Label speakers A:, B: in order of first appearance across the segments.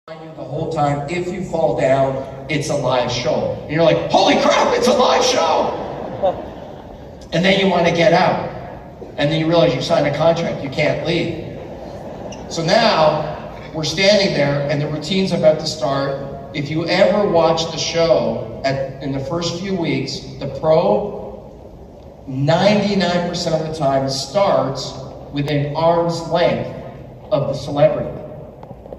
A: You the whole time, if you fall down, it's a live show. And you're like, holy crap, it's a live show! And then you want to get out. And then you realize you signed a contract, you can't leave. So now, we're standing there and the routine's about to start. If you ever watch the show in the first few weeks, the pro, 99% of the time starts within arm's length of the celebrity.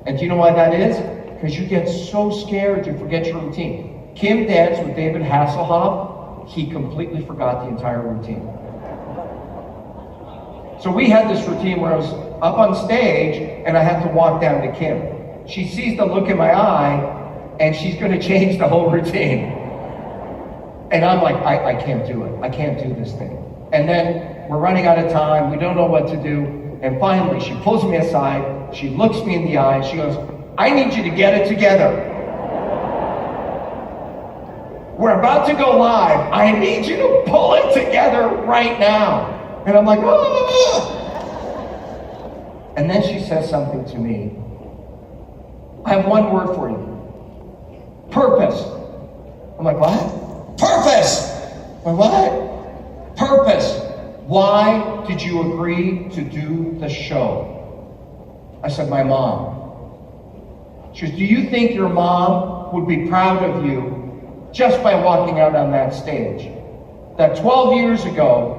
A: And do you know why that is? Because you get so scared you forget your routine. Kim danced with David Hasselhoff. He completely forgot the entire routine. So we had this routine where I was up on stage and I had to walk down to Kim. She sees the look in my eye and she's going to change the whole routine. And I'm like, I can't do it. I can't do this thing. And then we're running out of time. We don't know what to do. And finally, she pulls me aside, she looks me in the eye, and she goes, I need you to get it together. We're about to go live. I need you to pull it together right now. And I'm like, ah! And then she says something to me. I have one word for you. Purpose. I'm like, what? Purpose! I'm like, what? Purpose. Why did you agree to do the show? I said, my mom. She goes, do you think your mom would be proud of you just by walking out on that stage? That 12 years ago,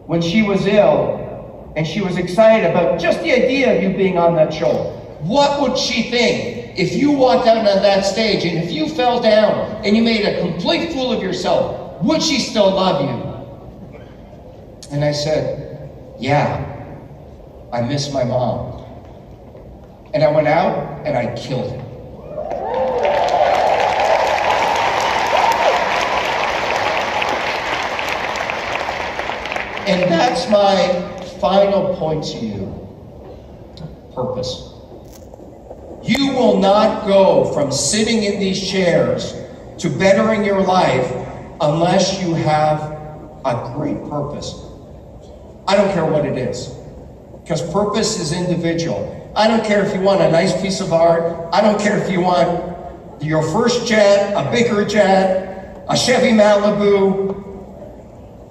A: when she was ill and she was excited about just the idea of you being on that show, what would she think if you walked out on that stage and if you fell down and you made a complete fool of yourself? Would she still love you? And I said, yeah, I miss my mom. And I went out and I killed it. And that's my final point to you. Purpose. You will not go from sitting in these chairs to bettering your life unless you have a great purpose. I don't care what it is, because purpose is individual. I don't care if you want a nice piece of art. I don't care if you want your first jet, a bigger jet, a Chevy Malibu,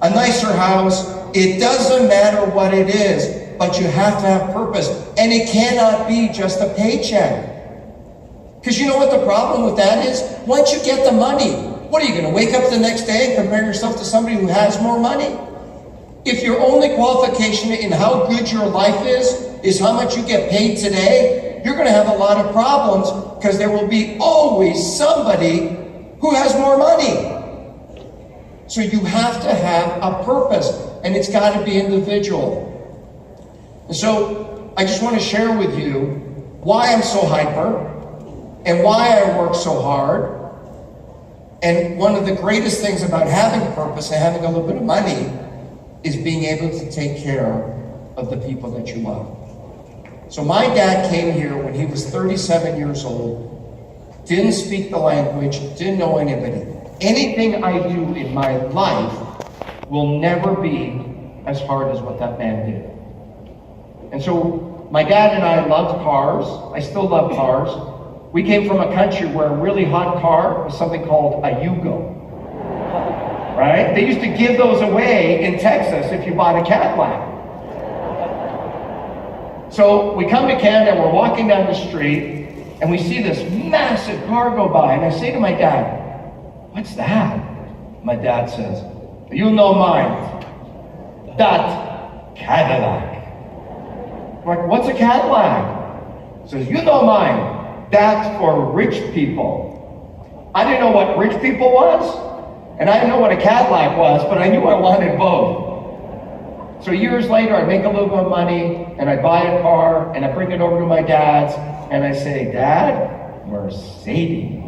A: a nicer house. It doesn't matter what it is, but you have to have purpose. And it cannot be just a paycheck. Because you know what the problem with that is? Once you get the money, what are you going to wake up the next day and compare yourself to somebody who has more money? If your only qualification in how good your life is how much you get paid today, you're going to have a lot of problems because there will be always somebody who has more money. So you have to have a purpose, and it's got to be individual. And so I just want to share with you why I'm so hyper and why I work so hard. And one of the greatest things about having a purpose and having a little bit of money is being able to take care of the people that you love. So my dad came here when he was 37 years old, didn't speak the language, didn't know anybody. Anything I do in my life will never be as hard as what that man did. And so my dad and I loved cars. I still love cars. We came from a country where a really hot car was something called a Yugo. Right? They used to give those away in Texas if you bought a Cadillac. So we come to Canada, we're walking down the street, and we see this massive car go by, and I say to my dad, what's that? My dad says, you know mine, that Cadillac. I'm like, what's a Cadillac? He says, you know mine, that's for rich people. I didn't know what rich people was. And I didn't know what a Cadillac was, but I knew I wanted both. So years later, I make a little bit of money, and I buy a car, and I bring it over to my dad's, and I say, Dad, Mercedes.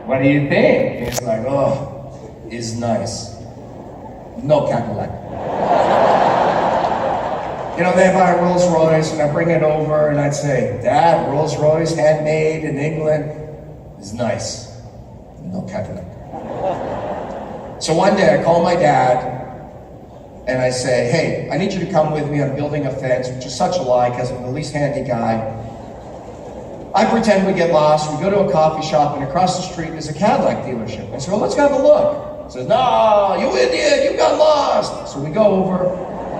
A: What do you think? And he's like, oh, it's nice. No Cadillac. You know, they buy a Rolls Royce, and I bring it over, and I'd say, Dad, Rolls Royce, handmade in England, is nice. No Cadillac. So one day I call my dad and I say, hey, I need you to come with me. I'm building a fence, which is such a lie because I'm the least handy guy. I pretend we get lost. We go to a coffee shop, and across the street is a Cadillac dealership. I said, well, let's have a look. He says, no, you idiot, you got lost. So we go over,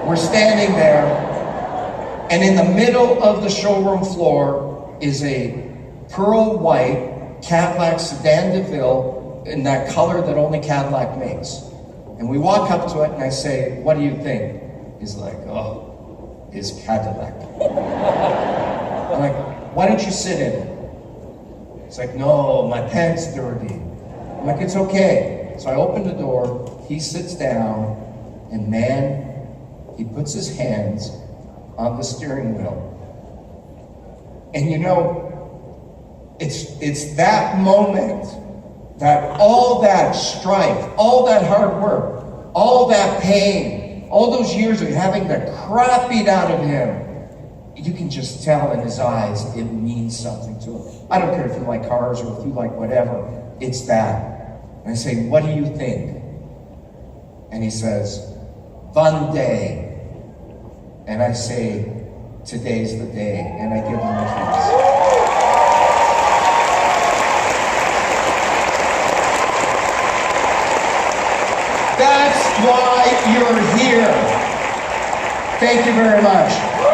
A: we're standing there, and in the middle of the showroom floor is a pearl white Cadillac Sedan DeVille in that color that only Cadillac makes. And we walk up to it, and I say, what do you think? He's like, oh, it's Cadillac. I'm like, why don't you sit in it? He's like, no, my pants dirty. I'm like, it's okay. So I open the door, he sits down, and man, he puts his hands on the steering wheel. And you know, it's that moment that all that strife, all that hard work, all that pain, all those years of having the crap beat out of him, you can just tell in his eyes it means something to him. I don't care if you like cars or if you like whatever, it's that. And I say, what do you think? And he says, one day. And I say, today's the day. And I give him the keys. That's why you're here. Thank you very much.